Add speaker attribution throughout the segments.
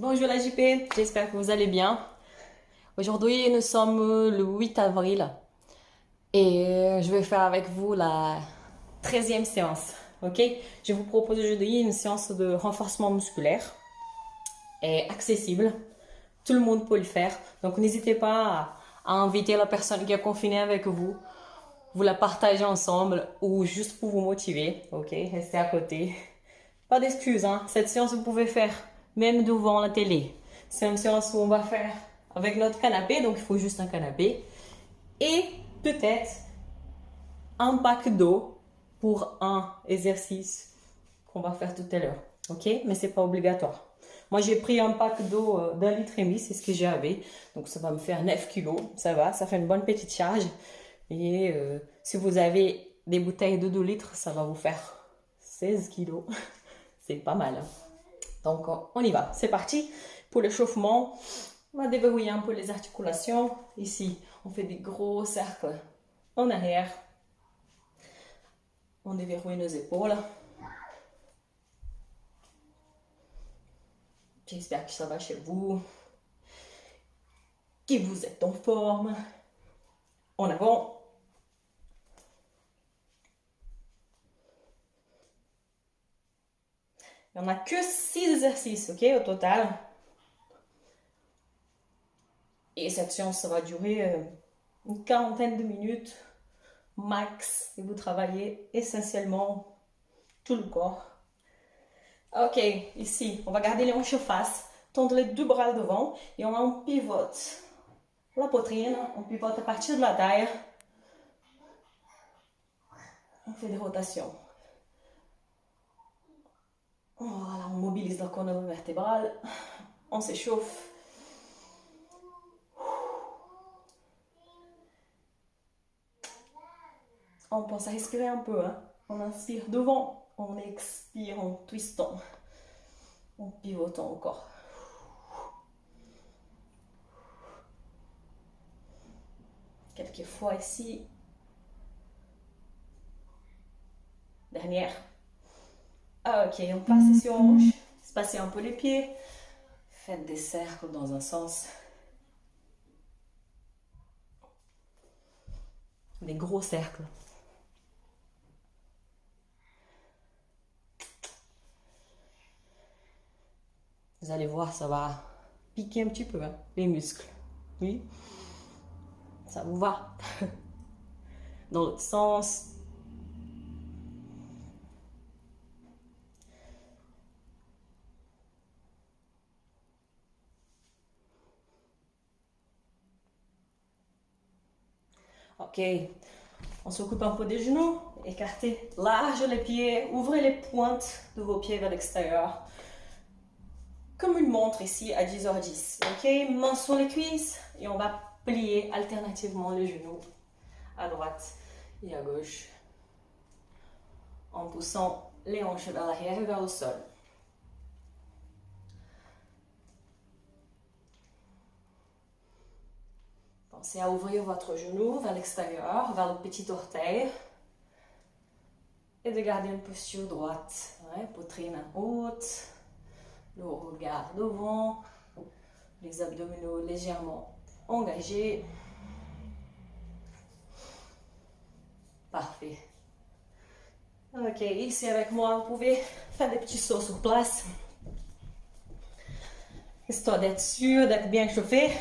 Speaker 1: Bonjour la JP, j'espère que vous allez bien. Aujourd'hui, nous sommes le 8 avril et je vais faire avec vous la 13e séance. Ok? Je vous propose aujourd'hui une séance de renforcement musculaire et accessible. Tout le monde peut le faire. Donc n'hésitez pas à inviter la personne qui est confinée avec vous. Vous la partagez ensemble ou juste pour vous motiver. Ok? Restez à côté. Pas d'excuses, hein. Cette séance, vous pouvez faire même devant la télé. C'est une séance où on va faire avec notre canapé, donc il faut juste un canapé. Et peut-être un pack d'eau pour un exercice qu'on va faire tout à l'heure. Ok? Mais c'est pas obligatoire. Moi, j'ai pris un pack d'eau d'un litre et demi, c'est ce que j'avais. Donc, ça va me faire 9 kilos. Ça va, ça fait une bonne petite charge. Et si vous avez des bouteilles de 2 litres, ça va vous faire 16 kilos. C'est pas mal. Donc, on y va. C'est parti pour l'échauffement. On va déverrouiller un peu les articulations. Ici, on fait des gros cercles en arrière. On déverrouille nos épaules. J'espère que ça va chez vous. Que vous êtes en forme. En avant. Il n'y en a que 6 exercices, ok, au total. Et cette séance, ça va durer une quarantaine de minutes max. Et vous travaillez essentiellement tout le corps. Ok, ici, on va garder les hanches face, tendre les deux bras devant et on pivote la poitrine, on pivote à partir de la taille. On fait des rotations. Voilà, on mobilise la colonne vertébrale, on s'échauffe. On pense à respirer un peu, hein. On inspire devant, on expire en twistant, en pivotant encore. Quelques fois ici. Dernière. Ok, on passe sur hanche, espacez un peu les pieds. Faites des cercles dans un sens. Des gros cercles. Vous allez voir, ça va piquer un petit peu, hein, les muscles. Oui, ça vous va. Dans l'autre sens. Ok, on s'occupe un peu des genoux. Écartez large les pieds, ouvrez les pointes de vos pieds vers l'extérieur. Comme une montre ici à 10h10. Ok, mains sur les cuisses et on va plier alternativement les genoux à droite et à gauche en poussant les hanches vers l'arrière et vers le sol. Pensez à ouvrir votre genou vers l'extérieur, vers le petit orteil et de garder une posture droite, ouais, poitrine haute, le regard devant, les abdominaux légèrement engagés. Parfait. Ok, ici avec moi, vous pouvez faire des petits sauts sur place, histoire d'être sûr, d'être bien chauffé.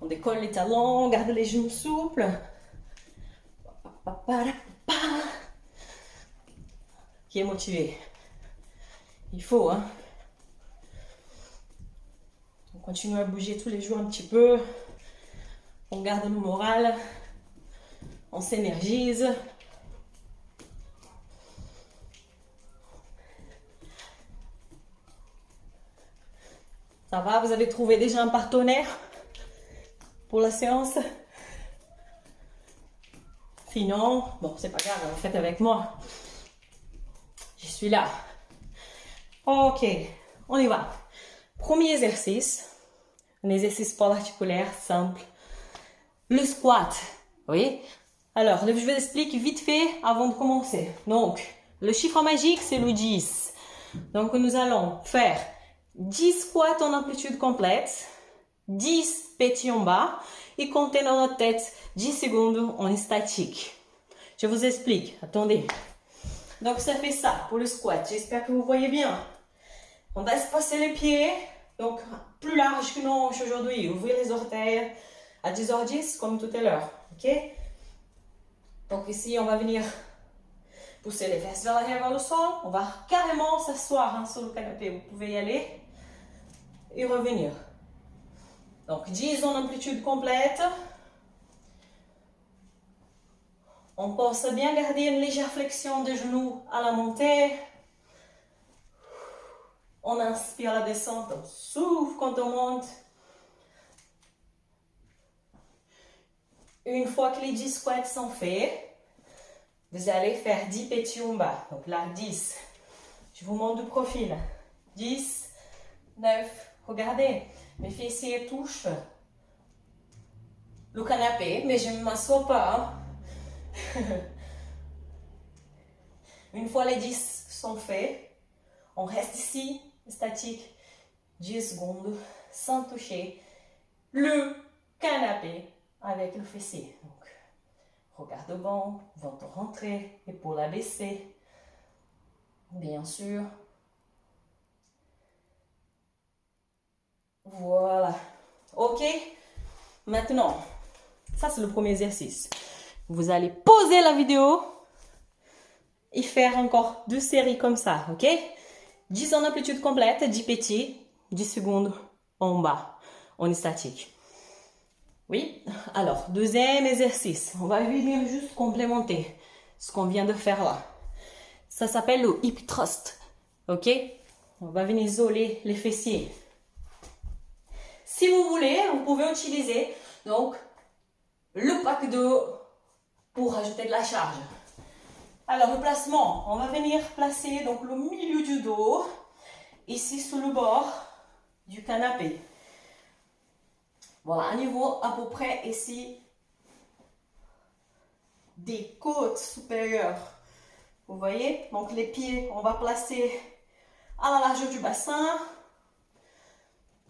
Speaker 1: On décolle les talons, on garde les genoux souples. Qui est motivé? Il faut, hein? On continue à bouger tous les jours un petit peu. On garde le moral. On s'énergise. Ça va? Vous avez trouvé déjà un partenaire pour la séance? Sinon, bon, c'est pas grave, faites avec moi. Je suis là. Ok, on y va. Premier exercice, un exercice polarticulaire simple. Le squat, oui, Alors, je vous explique vite fait avant de commencer. Donc, le chiffre magique, c'est le 10. Donc, nous allons faire 10 squats en amplitude complète, 10 petits en bas et compter dans notre tête 10 secondes en statique. Je vous explique. Attendez. Donc, ça fait ça pour le squat. J'espère que vous voyez bien. On va se passer les pieds. Donc, plus large que nos hanches aujourd'hui. Ouvrir les orteils à 10h10 comme tout à l'heure. OK? Donc, ici, on va venir pousser les fesses vers l'arrière, vers le sol. On va carrément s'asseoir sur le canapé. Vous pouvez y aller et revenir. Donc, 10 en amplitude complète. On pense à bien garder une légère flexion des genoux à la montée. On inspire la descente, on souffle quand on monte. Une fois que les 10 squats sont faits, vous allez faire 10 petits en bas. Donc là, 10. Je vous montre du profil. 10, 9. Regardez, mes fessiers touchent le canapé, mais je ne m'assois pas. Une fois les 10 sont faits, on reste ici, statique, 10 secondes, sans toucher le canapé avec le fessier. Donc, regard au banc, ventre rentré, épaule abaissée, bien sûr. Voilà. Ok. Maintenant, ça c'est le premier exercice. Vous allez poser la vidéo et faire encore 2 séries comme ça, ok? 10 en amplitude complète, 10 petits, 10 secondes en bas, en statique. Oui? Alors, deuxième exercice. On va venir juste complémenter ce qu'on vient de faire là. Ça s'appelle le hip thrust, ok? On va venir isoler les fessiers. Si vous voulez, vous pouvez utiliser donc le pack de pour ajouter de la charge. Alors le placement, on va venir placer donc le milieu du dos ici sur le bord du canapé. Voilà, un niveau à peu près ici des côtes supérieures. Vous voyez? Donc les pieds, on va placer à la largeur du bassin.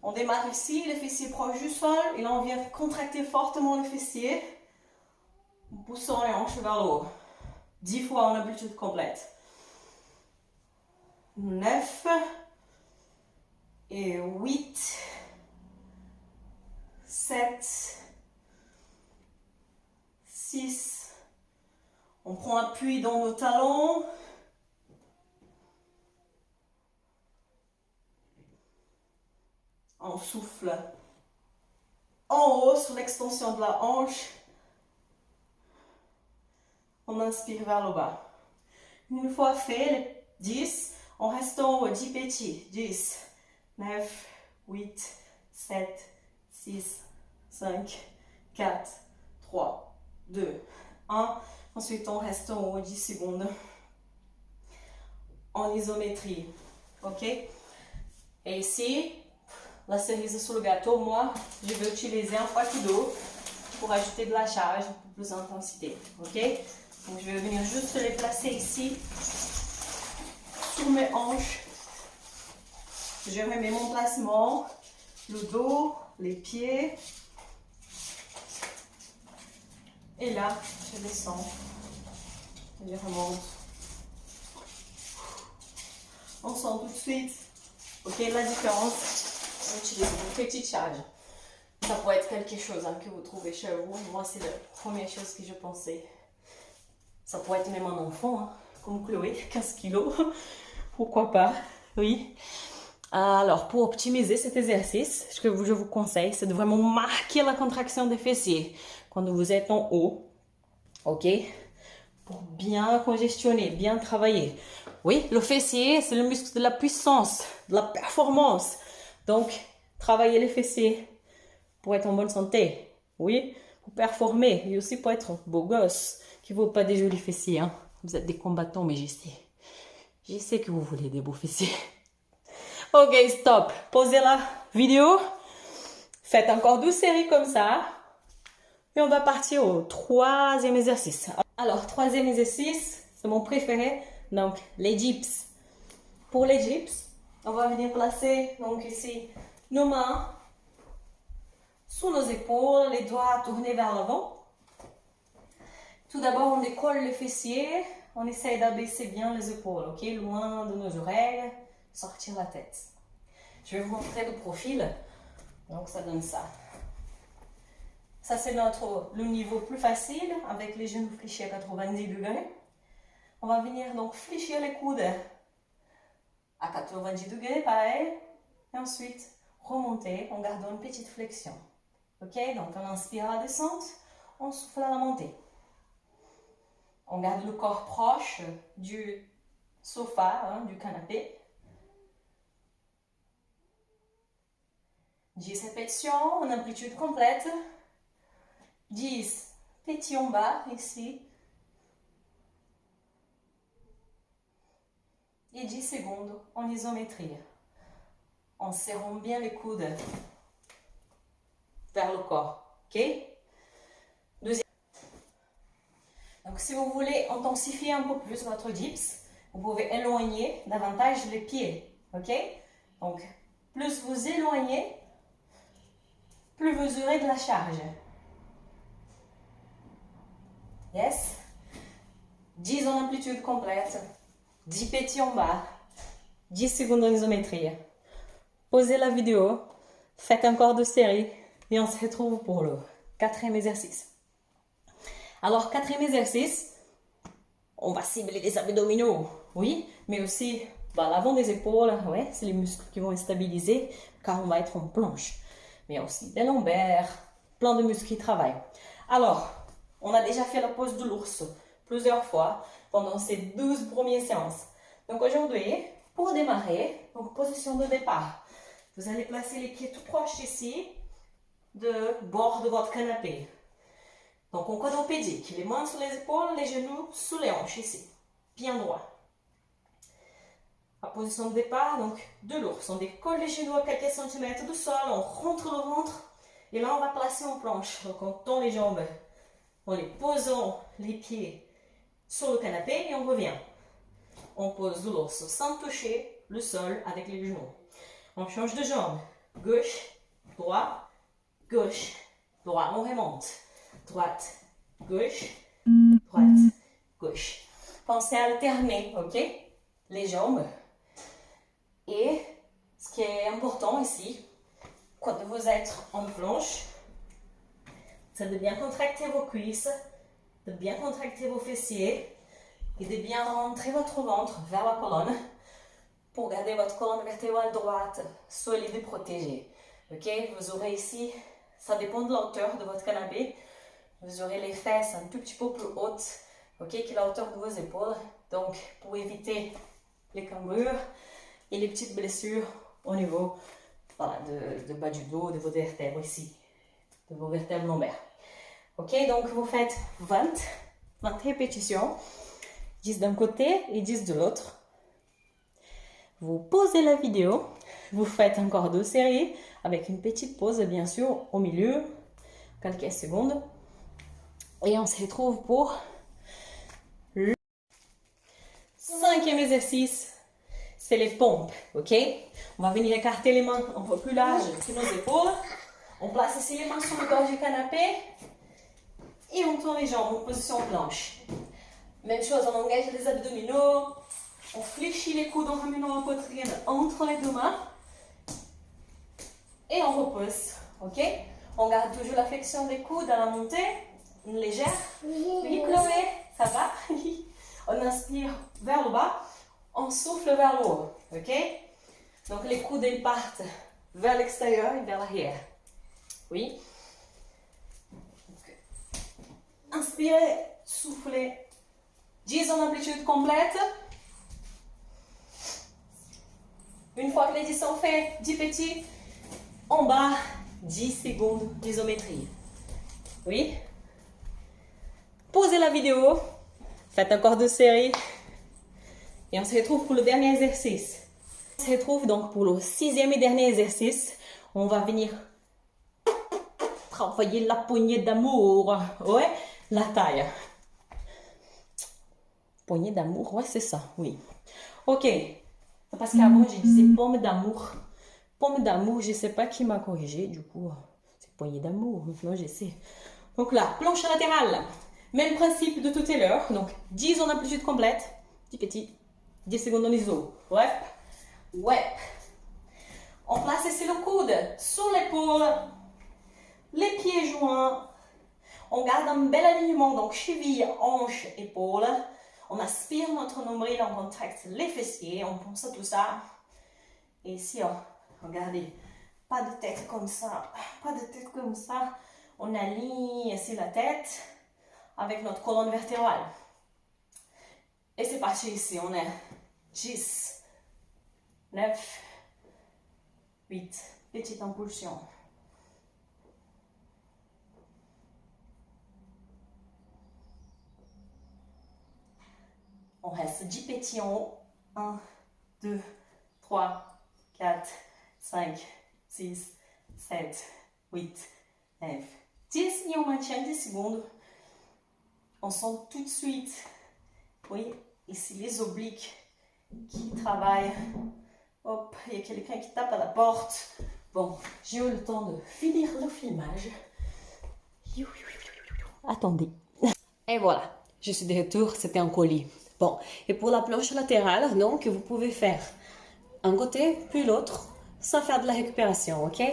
Speaker 1: On démarre ici, les fessiers proches du sol et là on vient contracter fortement les fessiers en poussant les hanches vers le haut. 10 fois en amplitude complète. 9 et 8, 7, 6. On prend appui dans nos talons. On souffle en haut sur l'extension de la hanche. On inspire vers le bas. Une fois fait, les 10, on reste en haut, 10 petits. 10, 9, 8, 7, 6, 5, 4, 3, 2, 1. Ensuite, on reste en haut 10 secondes en isométrie. Ok? Et ici, la cerise sur le gâteau, moi, je vais utiliser un pack d'eau pour ajouter de la charge pour plus d'intensité. Ok? Donc, je vais venir juste les placer ici, sur mes hanches. Je remets mon placement, le dos, les pieds. Et là, je descends. Je remonte. On sent tout de suite, ok, la différence. On utilise une petite charge. Ça pourrait être quelque chose que vous trouvez chez vous. Moi, c'est la première chose que je pensais. Ça pourrait être même un enfant, comme Chloé, 15 kilos. Pourquoi pas? Oui. Alors, pour optimiser cet exercice, ce que je vous conseille, c'est de vraiment marquer la contraction des fessiers quand vous êtes en haut. Ok? Pour bien congestionner, bien travailler. Oui, le fessier, c'est le muscle de la puissance, de la performance. Donc, travailler les fessiers pour être en bonne santé. Oui, pour performer et aussi pour être beau gosse. Qui ne vaut pas des jolis fessiers. Hein. Vous êtes des combattants, mais je sais. Je sais que vous voulez des beaux fessiers. Ok, stop. Posez la vidéo. Faites encore 12 séries comme ça. Et on va partir au troisième exercice. Alors, troisième exercice, c'est mon préféré. Donc, les dips. Pour les dips, on va venir placer donc ici nos mains sous nos épaules, les doigts tournés vers l'avant. Tout d'abord, on décolle les fessiers. On essaye d'abaisser bien les épaules, ok? Loin de nos oreilles, sortir la tête. Je vais vous montrer le profil. Donc, ça donne ça. Ça, c'est le niveau plus facile, avec les genoux fléchis à 90 degrés. On va venir donc fléchir les coudes à 90 degrés, pareil. Et ensuite, remonter en gardant une petite flexion. Ok? Donc, on inspire à la descente, on souffle à la montée. On garde le corps proche du sofa, du canapé. 10 répétitions en amplitude complète. 10 petits en bas, ici. Et 10 secondes en isométrie. En serrant bien les coudes vers le corps. Ok? Deuxième. Donc, si vous voulez intensifier un peu plus votre dips, vous pouvez éloigner davantage les pieds. Ok? Donc, plus vous éloignez, plus vous aurez de la charge. Yes? 10 en amplitude complète. 10 petits en bas. 10 secondes en isométrie. Pausez la vidéo. Faites encore 2 séries. Et on se retrouve pour le quatrième exercice. Alors, quatrième exercice, on va cibler les abdominaux, oui, mais aussi l'avant des épaules, ouais, c'est les muscles qui vont être stabilisés car on va être en planche. Mais aussi des lombaires, plein de muscles qui travaillent. Alors, on a déjà fait la pose de l'ours plusieurs fois pendant ces 12 premières séances. Donc aujourd'hui, pour démarrer, donc position de départ, vous allez placer les pieds tout proches ici, de bord de votre canapé. Donc, en quadrupédique, les mains sur les épaules, les genoux sous les hanches, ici. Bien droit. La position de départ, donc, de l'ours. On décolle les genoux à quelques centimètres du sol, on rentre le ventre, et là, on va placer en planche. Donc, on tend les jambes, en les posant les pieds sur le canapé, et on revient. On pose de l'ours sans toucher le sol avec les genoux. On change de jambe. Gauche, droit, gauche, droit. On remonte. Droite, gauche, droite, gauche. Pensez à alterner, ok? Les jambes. Et ce qui est important ici, quand vous êtes en planche, c'est de bien contracter vos cuisses, de bien contracter vos fessiers et de bien rentrer votre ventre vers la colonne pour garder votre colonne vertébrale droite, solide et protégée. Ok? Vous aurez ici, ça dépend de la hauteur de votre canapé, vous aurez les fesses un tout petit peu plus hautes, ok, que la hauteur de vos épaules. Donc, pour éviter les cambrures et les petites blessures au niveau de bas du dos, de vos vertèbres ici, de vos vertèbres lombaires. Ok, donc vous faites 20 répétitions, 10 d'un côté et 10 de l'autre. Vous pausez la vidéo, vous faites encore 2 séries avec une petite pause bien sûr au milieu, quelques secondes. Et on se retrouve pour le 5e exercice, c'est les pompes, ok? On va venir écarter les mains un peu plus larges sur nos épaules. On place ici les mains sur le corps du canapé et on tourne les jambes en position planche. Même chose, on engage les abdominaux, on fléchit les coudes en ramenant la poitrine entre les deux mains et on repose, ok? On garde toujours la flexion des coudes à la montée. Une légère. Oui, Chloé, ça va? On inspire vers le bas, on souffle vers le haut. Ok? Donc les coudes ils partent vers l'extérieur et vers l'arrière. Oui? Inspirez, soufflez. 10 en amplitude complète. Une fois que les 10 sont faits, 10 petits, en bas, 10 secondes d'isométrie. Oui? Posez la vidéo, faites encore 2 séries et on se retrouve pour le dernier exercice. On se retrouve donc pour le 6e et dernier exercice. On va venir travailler la poignée d'amour. Ouais, la taille. Poignée d'amour, ouais, c'est ça, oui. Ok, parce qu'avant, je disais pomme d'amour. Pomme d'amour, je ne sais pas qui m'a corrigé, du coup, c'est poignée d'amour. Maintenant, je sais. Donc là, planche latérale. Même principe de tout à l'heure. Donc, 10 en amplitude complète. 10 petits. 10 secondes en iso. Ouais. Ouais. On place ici le coude sur l'épaule. Les pieds joints. On garde un bel alignement. Donc, cheville, hanche, épaule. On aspire notre nombril, on contracte les fessiers. On pense à tout ça. Et ici, regardez. Pas de tête comme ça. Pas de tête comme ça. On aligne ici la tête avec notre colonne vertébrale. Et c'est parti ici. On est 10, 9, 8. Petite impulsion. On reste 10 petits en haut. 1, 2, 3, 4, 5, 6, 7, 8, 9, 10. Et on maintient 10 secondes. On sent tout de suite, oui, ici les obliques qui travaillent. Hop, il y a quelqu'un qui tape à la porte. Bon, j'ai eu le temps de finir le filmage. Attendez. Et voilà, je suis de retour, c'était un colis. Bon, et pour la planche latérale, donc, vous pouvez faire un côté, puis l'autre, sans faire de la récupération, ok?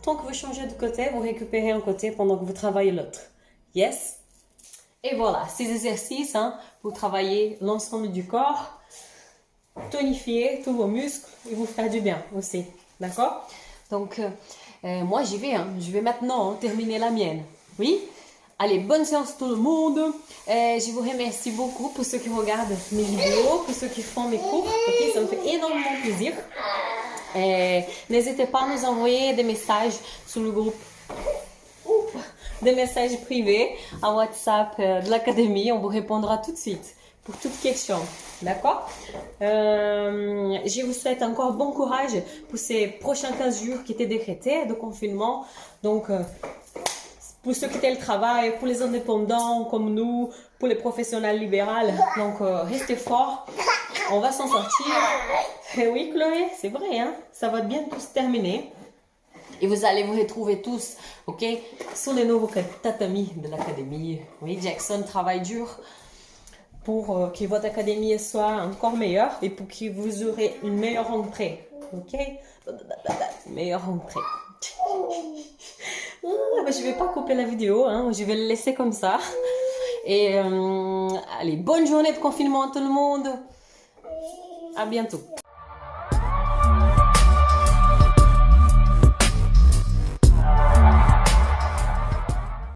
Speaker 1: Tant que vous changez de côté, vous récupérez un côté pendant que vous travaillez l'autre. Yes? Et voilà, ces exercices, pour travailler l'ensemble du corps, tonifier tous vos muscles et vous faire du bien aussi. D'accord? Donc, moi, j'y vais. Je vais maintenant terminer la mienne. Oui? Allez, bonne séance tout le monde. Je vous remercie beaucoup pour ceux qui regardent mes vidéos, pour ceux qui font mes cours. Ok, ça me fait énormément plaisir. N'hésitez pas à nous envoyer des messages sur le groupe. Des messages privés à WhatsApp de l'académie. On vous répondra tout de suite pour toute question. D'accord? Je vous souhaite encore bon courage pour ces prochains 15 jours qui étaient décrétés de confinement. Donc, pour ceux qui étaient le travail, pour les indépendants comme nous, pour les professionnels libéraux. Donc, restez forts. On va s'en sortir. Et oui, Chloé, c'est vrai, ça va bientôt se terminer. Et vous allez vous retrouver tous, ok, sur les nouveaux tatamis de l'académie. Oui, Jackson travaille dur pour que votre académie soit encore meilleure et pour que vous aurez une meilleure rentrée. Ok? Meilleure rentrée. Je ne vais pas couper la vidéo, je vais le laisser comme ça. Et allez, bonne journée de confinement à tout le monde. À bientôt.